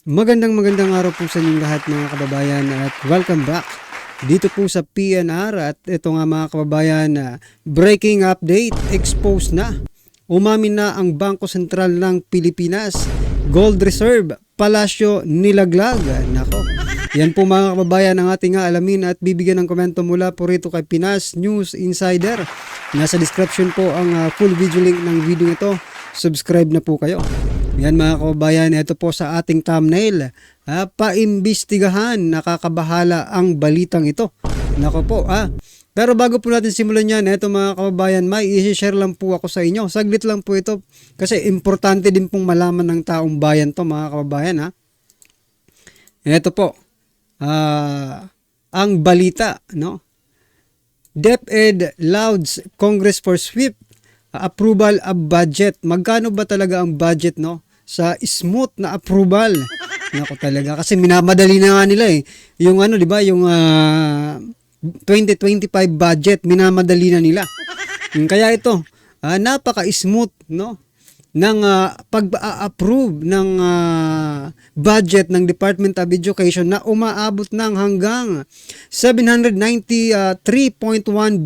Magandang araw po sa inyong lahat mga kababayan at welcome back dito po sa PNR. At ito nga mga kababayan, breaking update, exposed na. Umamin na ang Bangko Sentral ng Pilipinas, Gold Reserve, Palasyo nilaglag. Nako, yan po mga kababayan ang ating alamin at bibigyan ng komento mula po rito kay Pinas News Insider. Nasa description po ang full video link ng video ito. Subscribe na po kayo. Yan mga kababayan, ito po sa ating thumbnail. Paimbestigahan, nakakabahala ang balitang ito. Nako po. Pero bago po natin simulan yan, ito mga kababayan, may i-share lang po ako sa inyo. Saglit lang po ito kasi importante din pong malaman ng taong bayan to mga kababayan. Ito po. Ang balita, no? DepEd lauds Congress for swift approval of budget. Magkano ba talaga ang budget, no? Sa smooth na approval. Nako talaga kasi minamadali na nga nila eh. Yung ano, 'di ba, yung 2025 budget minamadali na nila. Kaya ito, napaka-smooth, no? Ng pag-approve ng budget ng Department of Education na umaabot ng hanggang 793.1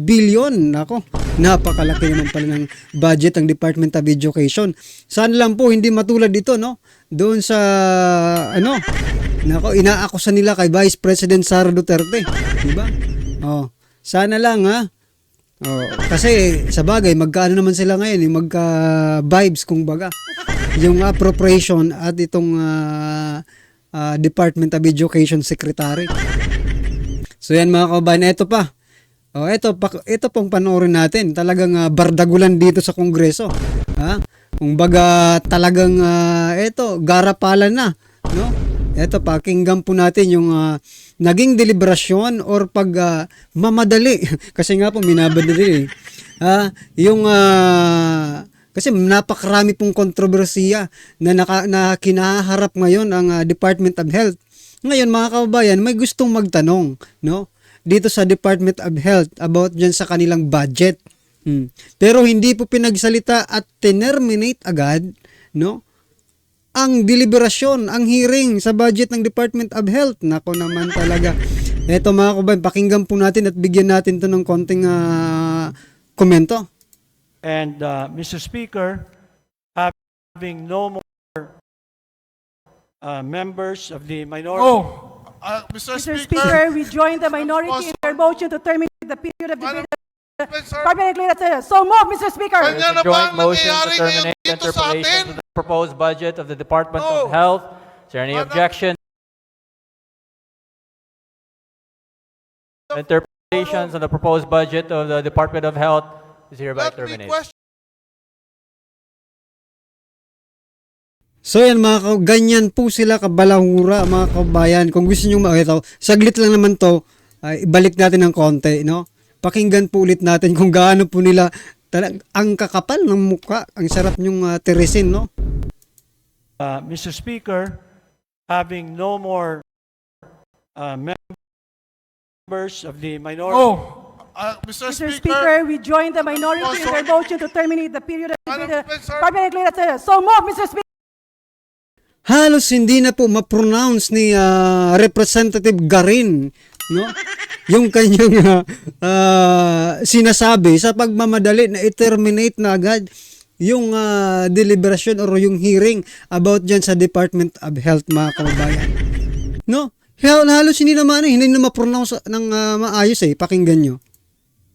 billion. Nako, napakalaki naman pala ng budget ng Department of Education. Sana lang po hindi matulad dito, no? Doon sa nako, inaakusa nila kay Vice President Sara Duterte, di ba? Sana lang kasi sa bagay magkaano naman sila ngayon, magka-vibes kumbaga. Yung appropriation at itong Department of Education Secretary. So yan mga kababayan, ito pa. Ito pong panoorin natin. Talagang bardagulan dito sa Kongreso. Kumbaga talagang garapalan na, no? Ito, pakinggan po natin yung naging deliberasyon or mamadali. Kasi nga po, minabadali. Kasi napakarami pong kontrobersiya na kinaharap ngayon ang Department of Health. Ngayon, mga kababayan, may gustong magtanong, no? Dito sa Department of Health about dyan sa kanilang budget. Pero hindi po pinagsalita at terminate agad, no? Ang deliberasyon, ang hearing sa budget ng Department of Health. Nako naman talaga. Eto mga kababayan, pakinggan po natin at bigyan natin to ng konting komento. And Mr. Speaker, having no more members of the minority. Mr. Mr. Speaker, Speaker, we join the minority in their motion to terminate the period of debate. Permanently, so move, Mr. Speaker. Kanya na There's a ba joint ang motion to nangyayari ngayon terminate dito sa interpolations atin? of the proposed budget of the Department No. of Health. Is there any objection? Interpolations on the proposed budget of the Department of Health is hereby Let me terminated. question. So yan ganyan po sila kabalahura mga kababayan. Kung gusto nyo makita, saglit lang naman to, ibalik natin ng konti, no? Pakinggan po ulit natin kung gaano po nila ang kakapal ng mukha, ang sarap nyong tirisin, no? Mr. Speaker, having no more members of the minority. Mr. Mr. Speaker, Speaker, we join the minority in their motion to terminate the period of debate. Permanently, so move, Mr. Speaker. Halos hindi na po ma-pronounce ni Representative Garin, no? Yung kanyang sinasabi sa pagmamadali na i-terminate na agad yung deliberation or yung hearing about dyan sa Department of Health mga kababayan. No? Halos hindi na ma-pronounce ng maayos Pakinggan nyo.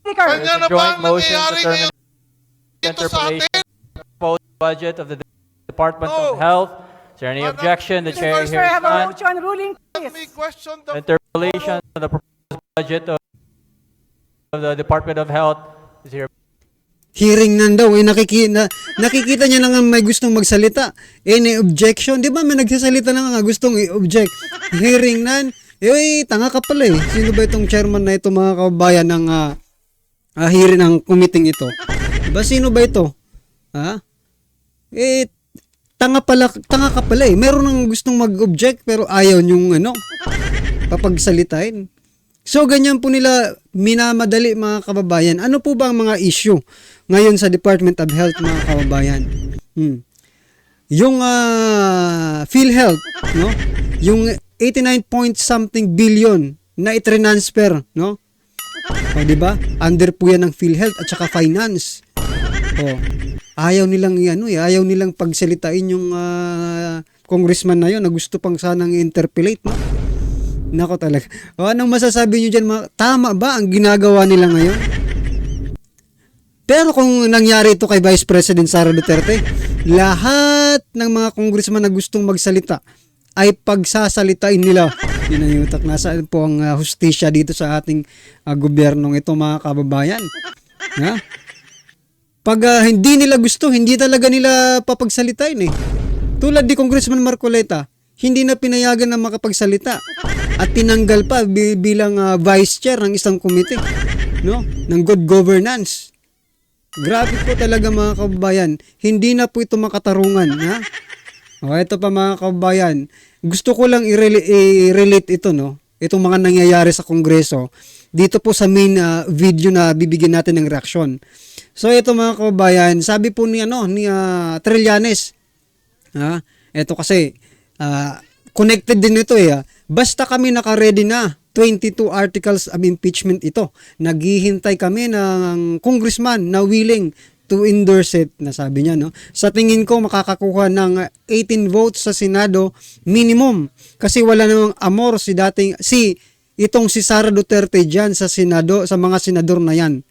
Speaker. kanya na There's a ba joint ang motion to nangyayari ngayon terminate dito sa atin? interpolations of the proposed budget of the Department No. of Health. Is there any Madam- objection? The chair Mr. Speaker, hears have a none. motion ruling, Let me please. question the Interpolations on the proposed budget of the Department of Health is hereby Hearing nan daw, nakikita niya na nga may gustong magsalita. Any objection? Di ba may nagsasalita na nga gustong i-object? Hearing nan, tanga ka pala Sino ba itong chairman na ito mga kababayan ng hearing ng committee ito? Diba sino ba ito? Tanga ka pala Meron nang gustong mag-object pero ayaw niyong papagsalitain. So, ganyan po nila minamadali mga kababayan. Ano po ba ang mga issue ngayon sa Department of Health mga kababayan? Yung PhilHealth, no? Yung 89 point something billion na i-transfer, no? O, di ba? Under po yan ng PhilHealth at saka finance. O, ayaw nilang ayaw nilang pagsalitain yung congressman na yun na gusto pang sanang interpellate, no? Nako talaga. O, anong masasabi nyo dyan? Tama ba ang ginagawa nila ngayon? Pero kung nangyari ito kay Vice President Sara Duterte, lahat ng mga congressman na gustong magsalita ay pagsasalitain nila. Yun ang utak. Nasaan po ang hustisya dito sa ating gobyernong ito, mga kababayan? Ha? Pag hindi nila gusto, hindi talaga nila papagsalitain eh. Tulad ni Congressman Marcoleta, hindi na pinayagan na makapagsalita at tinanggal pa bilang vice chair ng isang komite, no? Ng good governance. Grabe po talaga, mga kababayan. Hindi na po ito makatarungan, ha? O, ito pa, mga kababayan. Gusto ko lang i-relate ito, no? Itong mga nangyayari sa Kongreso dito po sa main video na bibigyan natin ng reaksyon. So ito, mga kababayan, sabi po ni Trillanes, ha? Ito kasi connected din ito eh. Basta kami naka-ready na 22 articles of impeachment ito. Naghihintay kami ng congressman na willing to endorse it, na sabi niya, no? Sa tingin ko makakakuha ng 18 votes sa Senado minimum kasi wala namang amor si Sara Duterte diyan sa Senado, sa mga senador na yan.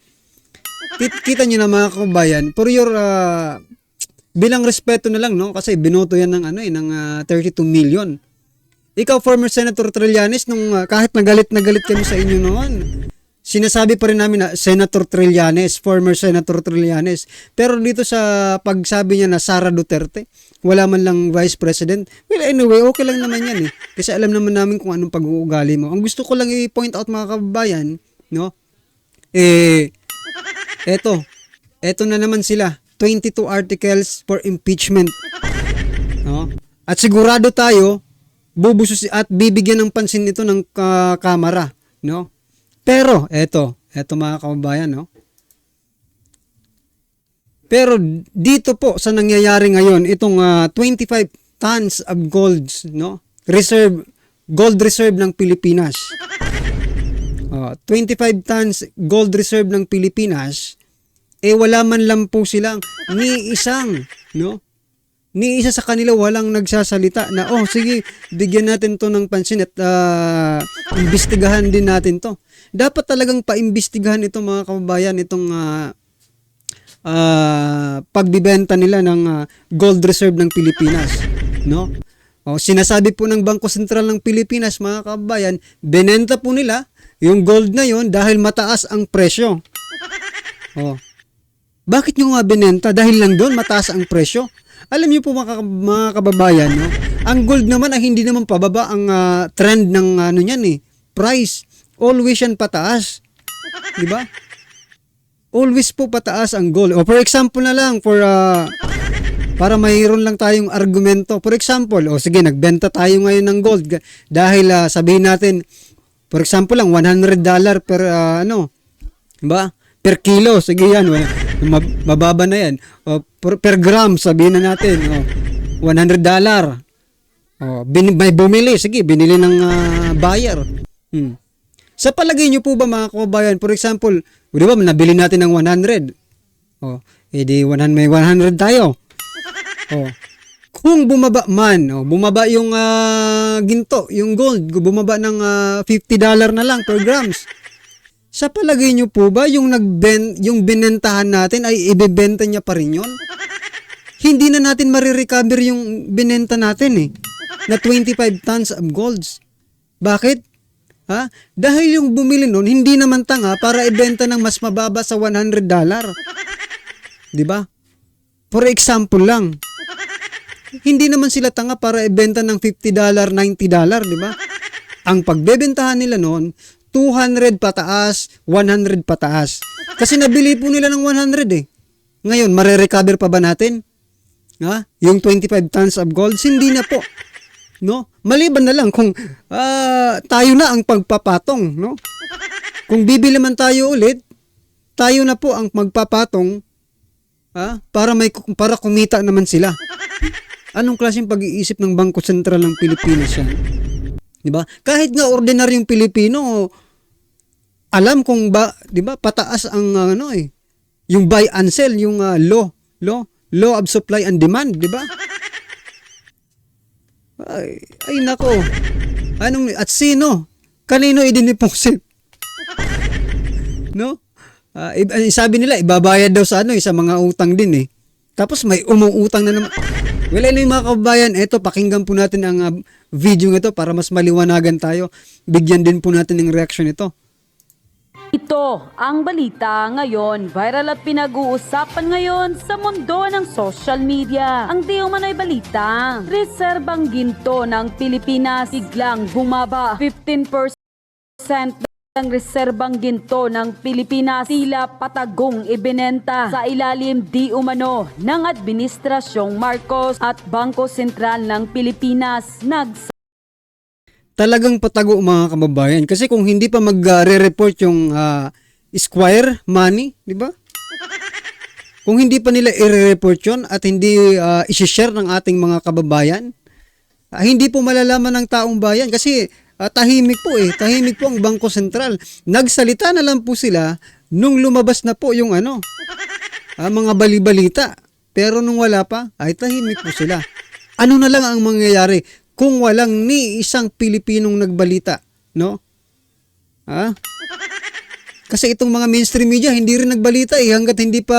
Kita niyo na, mga kababayan, for your bilang respeto na lang, no? Kasi binoto yan ng ng 32 million. Ikaw, former Senator Trillanes, nung kahit nagalit kami sa inyo noon, sinasabi pa rin namin na Senator Trillanes, former Senator Trillanes. Pero dito sa pagsabi niya na Sara Duterte, wala man lang Vice President, well, anyway, okay lang naman yan eh. Kasi alam naman namin kung anong pag-uugali mo. Ang gusto ko lang i-point out, mga kababayan, no? Eto na naman sila. 22 articles for impeachment. No? At sigurado tayo, bubusos at bibigyan ng pansin ito ng kamara, no? Pero eto mga kababayan, no? Pero dito po sa nangyayari ngayon, itong 25 tons of golds, no? Gold reserve ng Pilipinas. 25 tons gold reserve ng Pilipinas, wala man lang po silang ni isang, no? Ni isa sa kanila walang nagsasalita na, sige, bigyan natin to ng pansin at imbestigahan din natin to. Dapat talagang paimbestigahan ito, mga kababayan, itong pagbibenta nila ng gold reserve ng Pilipinas, no? Sinasabi po ng Bangko Sentral ng Pilipinas, mga kababayan, binenta po nila yung gold na yon dahil mataas ang presyo. Bakit nyo nga binenta? Dahil lang doon mataas ang presyo. Alam niyo po, mga kababayan, no? Ang gold naman ay hindi naman pababa ang trend ng price. Always yan pataas. 'Di ba? Always po pataas ang gold. For example na lang, para mayroon lang tayong argumento. For example, sige, nagbenta tayo ngayon ng gold dahil sabihin natin, for example lang, $100 per diba? Per kilo, sige yan, mababa na yan. Per gram, sabihin na natin, $100. May bumili, sige, binili ng buyer. Sa palagay nyo po ba, mga kababayan, for example, di ba, nabili natin ng 100. May 100 tayo. Kung bumaba man, bumaba yung ginto, yung gold, bumaba ng $50 na lang per grams. Sa palagay nyo po ba, yung binentahan natin ay ibebenta niya pa rin yun? Hindi na natin marirecover yung binenta natin na 25 tons of golds. Bakit? Dahil yung bumili nun, hindi naman tanga para ibenta ng mas mababa sa $100. Diba? For example lang. Hindi naman sila tanga para ibenta ng $50, $90, diba? Ang pagbebentahan nila noon, 200 pataas, 100 pataas. Kasi nabili po nila ng 100 Ngayon, marirecover pa ba natin? Yung 25 tons of gold? Hindi na po. No? Maliban na lang kung tayo na ang pagpapatong, no? Kung bibili man tayo ulit, tayo na po ang magpapatong para kumita naman sila. Anong klaseng pag-iisip ng Bangko Sentral ng Pilipinas yan? 'Di ba? Kahit nga ordinaryong Pilipino, alam kung ba, 'di ba, pataas ang yung buy and sell, yung law of supply and demand, 'di ba? Ay nako. At sino? Kanino idiniposit? No? Sabi nila ibabayad daw sa sa mga utang din eh. Tapos may umuutang na naman. Well, yung mga kababayan, eto pakinggan po natin ang video nito para mas maliwanagan tayo. Bigyan din po natin ng reaction ito. Ito ang balita ngayon, viral at pinag-uusapan ngayon sa mundo ng social media. Ang di umano'y balita, reserbang ginto ng Pilipinas biglang bumaba. 15% ng reserbang ginto ng Pilipinas tila patagong ibinenta sa ilalim di umano ng Administrasyong Marcos at Bangko Sentral ng Pilipinas. Talagang patago mga kababayan. Kasi kung hindi pa mag-re-report yung Squire money, di ba? Kung hindi pa nila i-report yun at hindi isi-share ng ating mga kababayan, hindi po malalaman ng taong bayan kasi tahimik po tahimik po ang Bangko Sentral. Nagsalita na lang po sila nung lumabas na po yung mga balibalita. Pero nung wala pa, ay tahimik po sila. Ano na lang ang mangyayari kung walang ni isang Pilipinong nagbalita, no? Kasi itong mga mainstream media hindi rin nagbalita hangga't hindi pa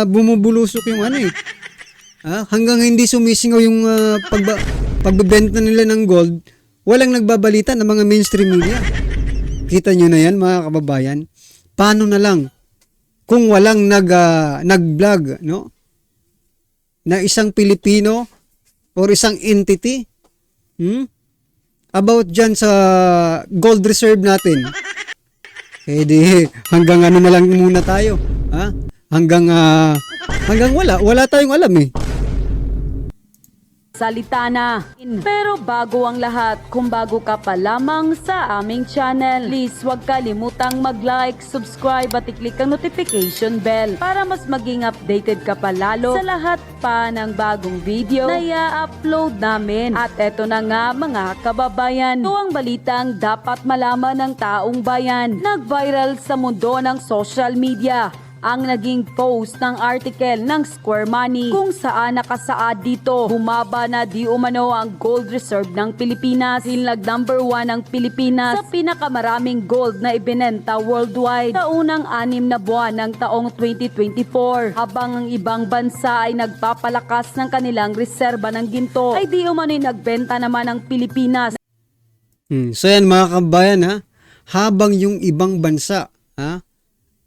bumubulusok yung hanggang hindi sumisingaw yung pagbebenta nila ng gold, walang nagbabalita ng mga mainstream media. Kita nyo na yan mga kababayan. Paano na lang kung walang nag-vlog, no? Na isang Pilipino or isang entity about dyan sa gold reserve natin. Di hanggang na lang muna tayo. Hanggang wala tayong alam eh. Salita na. Pero bago ang lahat, kung bago ka pa lamang sa aming channel, please huwag kalimutang mag-like, subscribe at i-click ang notification bell para mas maging updated ka pa lalo sa lahat pa ng bagong video na i-upload namin. At eto na nga mga kababayan, ito ang balitang dapat malaman ng taong bayan. Nag-viral sa mundo ng social media ang naging post ng article ng Square Money kung saan nakasaad dito, bumaba na di umano ang gold reserve ng Pilipinas. Hinlag number 1 ang Pilipinas sa pinakamaraming gold na ibinenta worldwide sa unang 6 na buwan ng taong 2024. Habang ang ibang bansa ay nagpapalakas ng kanilang reserba ng ginto, ay di umano'y nagbenta naman ang Pilipinas. So yan mga kabayan habang yung ibang bansa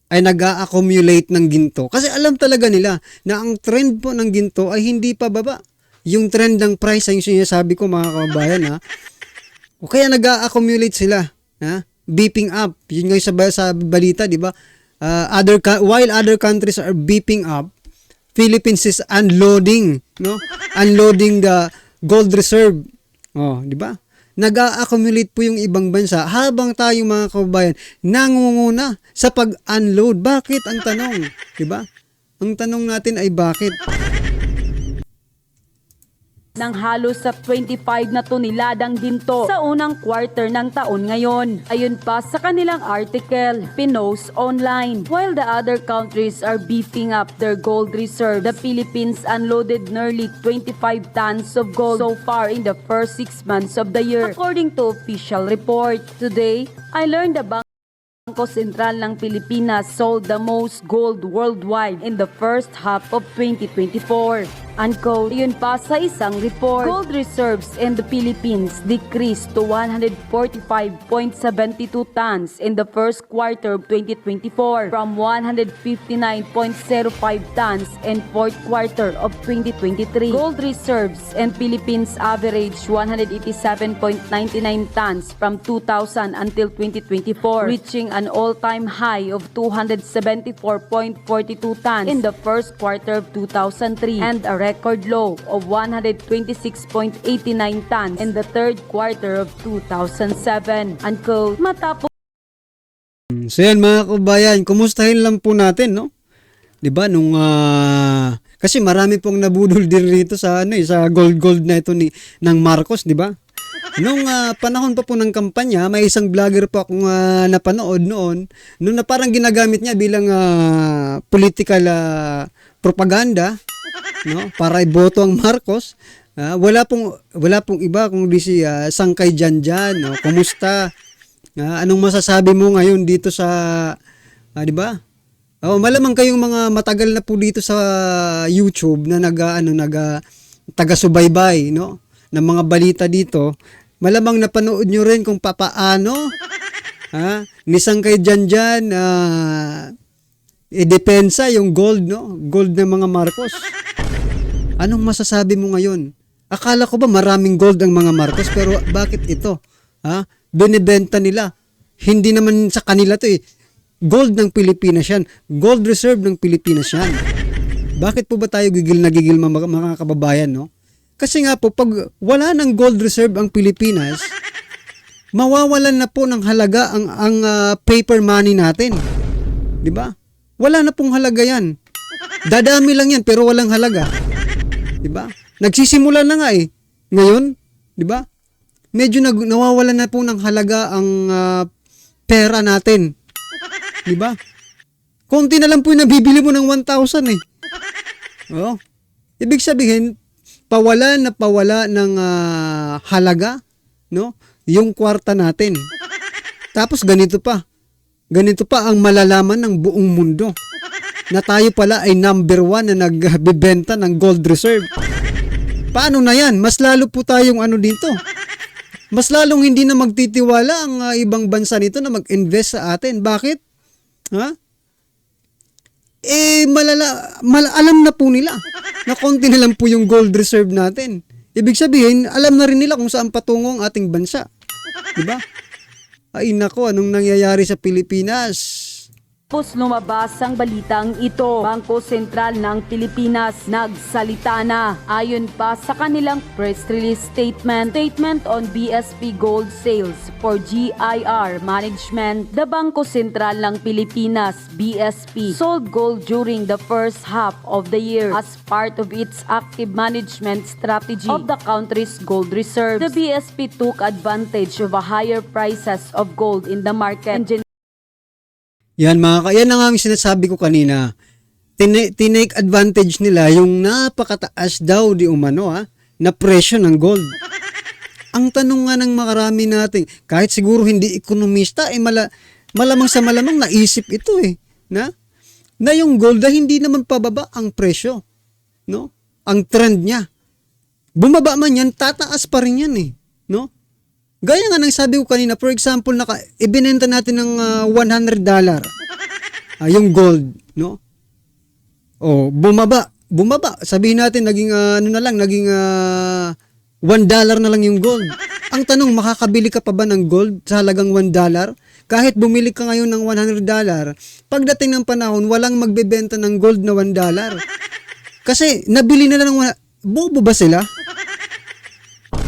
ay nag-a-accumulate ng ginto. Kasi alam talaga nila na ang trend po ng ginto ay hindi pa baba. Yung trend ng price ay yung sinasabi ko mga kababayan O kaya nag-a-accumulate sila. Beeping up. Yun nga sa balita, di ba? While other countries are beeping up, Philippines is unloading, no? Unloading the gold reserve. Di ba? Nag-a-accumulate po yung ibang bansa habang tayo mga kababayan nangunguna sa pag-unload. Bakit ang tanong? Diba? Ang tanong natin ay bakit? Ng halos sa 25 na toneladang ginto sa unang quarter ng taon ngayon. Ayon pa sa kanilang article, pinost online. While the other countries are beefing up their gold reserve, the Philippines unloaded nearly 25 tons of gold so far in the first 6 months of the year, according to official report. Today, I learned about Bangko Sentral ng Pilipinas sold the most gold worldwide in the first half of 2024. Unquote. Yun pa sa isang report, gold reserves in the Philippines decreased to 145.72 tons in the first quarter of 2024 from 159.05 tons in fourth quarter of 2023. Gold reserves in Philippines averaged 187.99 tons from 2000 until 2024, reaching an all-time high of 274.42 tons in the first quarter of 2003 and a record low of 126.89 tons in the third quarter of 2007. Unquote. Matapos So yan mga kabayan, kumustahin lang po natin, no? 'Di ba nung kasi marami pong nabudol din rito sa sa gold na ito ng Marcos, 'di ba? Nung panahon pa po ng kampanya, may isang vlogger po akong napanood noon, nung na parang ginagamit niya bilang political propaganda, no, para iboto ang Marcos. Wala pong iba kundi si Sangkay Janjan, no. Kumusta? Anong masasabi mo ngayon dito sa di ba? Malamang kayong mga matagal na po dito sa YouTube na taga-subaybay, no, ng mga balita dito. Malamang napanood nyo rin kung papaano ni Sangkay Janjan depensa yung gold, no? Gold ng mga Marcos. Anong masasabi mo ngayon? Akala ko ba maraming gold ang mga Marcos, pero bakit ito? Binibenta nila. Hindi naman sa kanila to eh. Gold ng Pilipinas yan. Gold reserve ng Pilipinas yan. Bakit po ba tayo gigil na gigil mga kababayan, no? Kasi nga po, pag wala ng gold reserve ang Pilipinas, mawawalan na po ng halaga ang paper money natin. Di ba? Wala na pong halaga yan. Dadami lang yan pero walang halaga. Di ba? Nagsisimula na nga eh. Ngayon, di ba? Medyo nawawalan na po ng halaga ang pera natin. Di ba? Konti na lang po yung nabibili mo ng 1,000 eh. Oh. Ibig sabihin, pawala ng halaga, no? Yung kwarta natin. Tapos ganito pa ang malalaman ng buong mundo na tayo pala ay number 1 na nagbebenta ng gold reserve. Paano na yan? Mas lalo po tayong dito. Mas lalong hindi na magtitiwala ang ibang bansa nito na mag-invest sa atin. Bakit? Alam na po nila na konti na lang po yung gold reserve natin. Ibig sabihin, alam na rin nila kung saan patungo ang ating bansa. Diba? Ay nako, anong nangyayari sa Pilipinas? Tapos lumabas ang balitang ito, Bangko Sentral ng Pilipinas nagsalita na. Ayon pa sa kanilang press release statement on BSP gold sales for GIR management, the Bangko Sentral ng Pilipinas, BSP, sold gold during the first half of the year as part of its active management strategy of the country's gold reserves. The BSP took advantage of a higher prices of gold in the market and Yan yan na nga ang sinasabi ko kanina. Tinake advantage nila yung napakataas daw di umano na presyo ng gold. Ang tanong nga ng makarami natin, kahit siguro hindi ekonomista, malamang sa malamang naisip ito na yung gold ay hindi naman pababa ang presyo. No? Ang trend niya. Bumaba man yan, tataas pa rin yan no? Gaya nga ng sabi ko kanina, for example, ibinenta natin ng $100 yung gold, no? Bumaba. Sabihin natin naging naging $1 na lang yung gold. Ang tanong, makakabili ka pa ba ng gold sa halagang $1? Kahit bumili ka ngayon ng $100, pagdating ng panahon, walang magbebenta ng gold na $1. Kasi nabili nila ng bobo ba sila?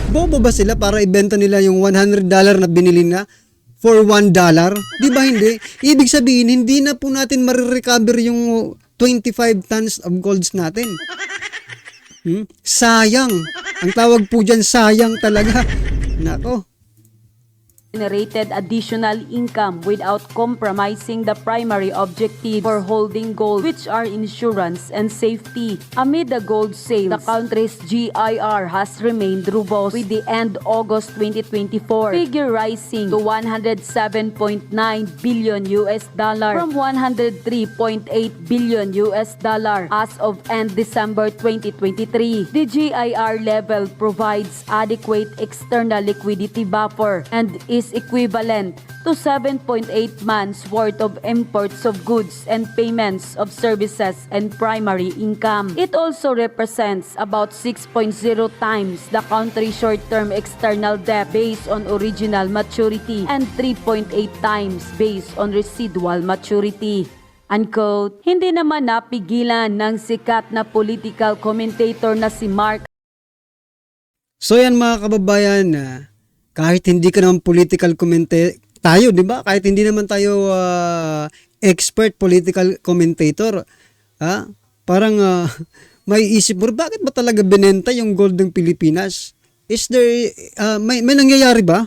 Bobo ba sila para ibenta nila yung $100 na binili na for $1? Di ba hindi? Ibig sabihin, hindi na po natin marirecover yung 25 tons of golds natin. Sayang. Ang tawag po dyan, sayang talaga. Nako. generated additional income without compromising the primary objective for holding gold, which are insurance and safety. Amid the gold sales, the country's GIR has remained robust, with the end August 2024 figure rising to 107.9 billion US dollar from 103.8 billion US dollar as of end December 2023. The GIR level provides adequate external liquidity buffer and is equivalent to 7.8 months worth of imports of goods and payments of services and primary income. It also represents about 6.0 times the country's short-term external debt based on original maturity and 3.8 times based on residual maturity. Unquote. Hindi naman napigilan ng sikat na political commentator na si Mark. So yan mga kababayan, kahit hindi ka naman political commentator, tayo, di ba? Kahit hindi naman tayo expert political commentator, parang may isip mo, bakit ba talaga binenta yung gold ng Pilipinas? Is there, may nangyayari ba?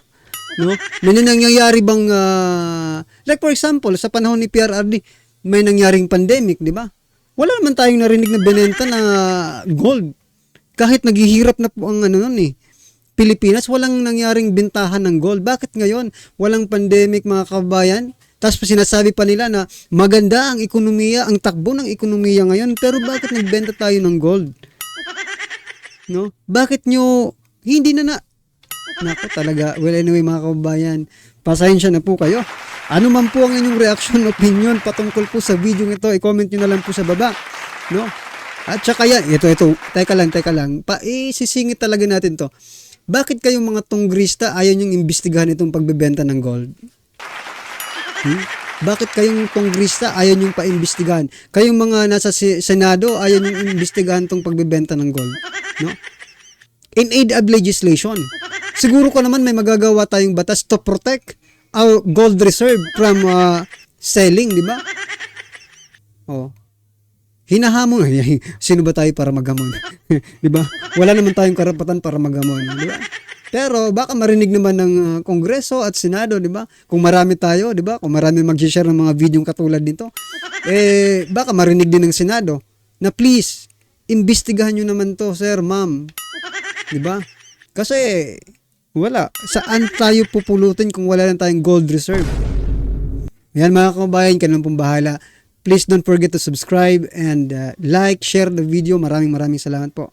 No? May nangyayari bang, like for example, sa panahon ni PRRD, may nangyaring pandemic, di ba? Wala naman tayong narinig na binenta na gold. Kahit naghihirap na po ang ano nun eh. Pilipinas, walang nangyaring bintahan ng gold. Bakit ngayon? Walang pandemic, mga kababayan. Tapos sinasabi pa nila na maganda ang ekonomiya, ang takbo ng ekonomiya ngayon. Pero bakit nagbenta tayo ng gold? No? Bakit nyo, hindi na Nako talaga. Well, anyway mga kababayan, pasensya na po kayo. Ano man po ang inyong reaction, opinion patungkol po sa video ito, i-comment nyo na lang po sa baba. No? At saka yan, ito, teka lang. Isisingit talaga natin to. Bakit kayong mga tunggrista ayaw nyong imbestigahan itong pagbebenta ng gold? Bakit kayong kongrista ayaw nyong paimbestigahan? Kayong mga nasa Senado ayaw nyong imbestigahan itong pagbebenta ng gold? No? In aid of legislation. Siguro ko naman may magagawa tayong batas to protect our gold reserve from selling, di ba? Oh. Hinahamon. Sino ba tayo para maghamon? Di ba? Wala naman tayong karapatan para maghamon, di ba? Pero baka marinig naman ng Kongreso at Senado, di ba? Kung marami tayo, di ba? Kung marami mag-share ng mga video katulad nito, baka marinig din ng Senado na please, imbestigahan nyo naman to, sir, ma'am. Di ba? Kasi wala. Saan tayo pupulutin kung wala lang tayong gold reserve? Yan mga kababayan, kayo lang pong bahala. Please don't forget to subscribe and like, share the video. Maraming salamat po.